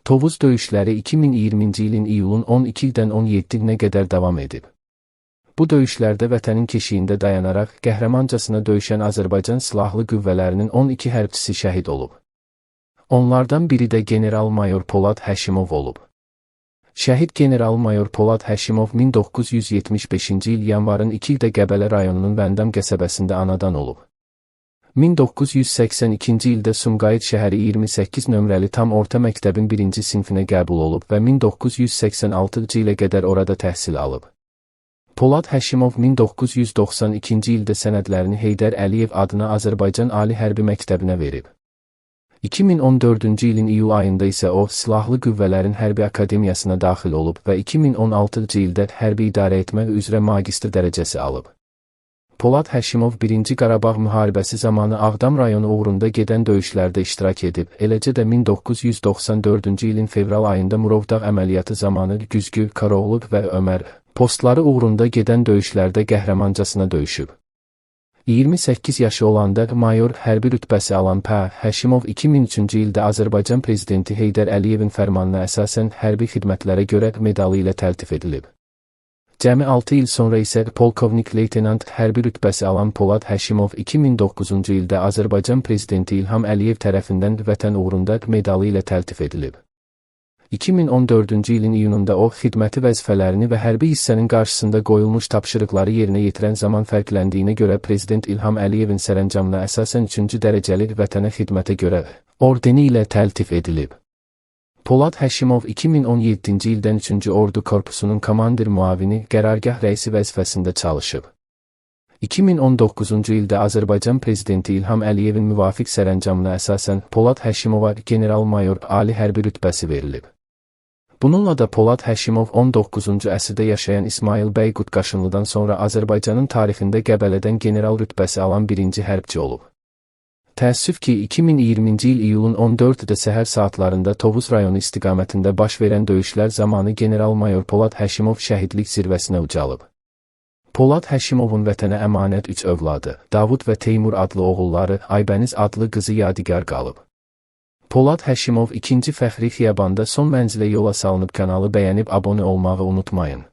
Tovuz döyüşləri 2020-ci ilin iyulun 12-dən 17-nə qədər davam edib. Bu döyüşlərdə vətənin keşiyində dayanaraq qəhrəmancasına döyüşən Azərbaycan Silahlı Qüvvələrinin 12 hərbçisi şəhid olub. Onlardan biri də general-mayor Polad Həşimov olub. Şəhid general-mayor Polad Həşimov 1975-ci il yanvarın 2-də Qəbələ rayonunun Vəndam qəsəbəsində anadan olub. 1982-ci ildə Sumqayıt şəhəri 28 nömrəli tam orta məktəbin 1-ci sinfinə qəbul olub və 1986-cı ilə qədər orada təhsil alıb. Polad Həşimov 1992-ci ildə sənədlərini Heydər Əliyev adına Azərbaycan Ali Hərbi Məktəbinə verib. 2014-cü ilin iyul ayında isə o, Silahlı Qüvvələrin Hərbi Akademiyasına daxil olub və 2016-cı ildə hərbi idarəetmə üzrə magistr dərəcəsi alıb. Polad Həşimov 1-ci Qarabağ müharibəsi zamanı Ağdam rayonu uğrunda gedən döyüşlərdə iştirak edib, eləcə də 1994-cü ilin fevral ayında Murovdağ əməliyyatı zamanı Güzgü, Karaoğlu və Ömər postları uğrunda gedən döyüşlərdə qəhrəmancasına döyüşüb. 28 yaşı olanda mayor hərbi rütbəsi alan Həşimov 2003-cü ildə Azərbaycan Prezidenti Heydər Əliyevin fərmanına əsasən hərbi xidmətlərə görə medalı ilə təltif edilib. Cəmi 6 il sonra isə polkovnik leytenant hərbi rütbəsi alan Polad Həşimov 2009-cu ildə Azərbaycan Prezidenti İlham Əliyev tərəfindən vətən uğrunda medalı ilə təltif edilib. 2014-cü ilin iyununda o, xidməti vəzifələrini və hərbi hissənin qarşısında qoyulmuş tapşırıqları yerinə yetirən zaman fərqləndiyinə görə Prezident İlham Əliyevin sərəncamına əsasən 3-cü dərəcəli vətənə xidmətə görə ordeni ilə təltif edilib. Polad Həşimov 2017-ci ildən 3-cü Ordu Korpusunun komandir müavini, qərargah rəisi vəzifəsində çalışıb. 2019-cu ildə Azərbaycan Prezidenti İlham Əliyevin müvafiq sərəncamına əsasən Polad Həşimova general-mayor ali hərbi rütbəsi verilib. Bununla da Polad Həşimov 19-cu əsrdə yaşayan İsmail bəy Qutqaşınlıdan sonra Azərbaycanın tarixində Qəbələdən general rütbəsi alan birinci hərbçi olub. Təəssüf ki, 2020-ci il iyulun 14-də səhər saatlarında Tovuz rayonu istiqamətində baş verən döyüşlər zamanı general-mayor Polad Həşimov şəhidlik zirvəsinə ucalıb. Polad Həşimovun vətənə əmanət 3 övladı, Davud və Teymur adlı oğulları, Aybəniz adlı qızı yadigar qalıb. Polad Həşimov 2-ci Fəxri Xiyabanda son mənzilə yola salınıb kanalı bəyənib abunə olmağı unutmayın.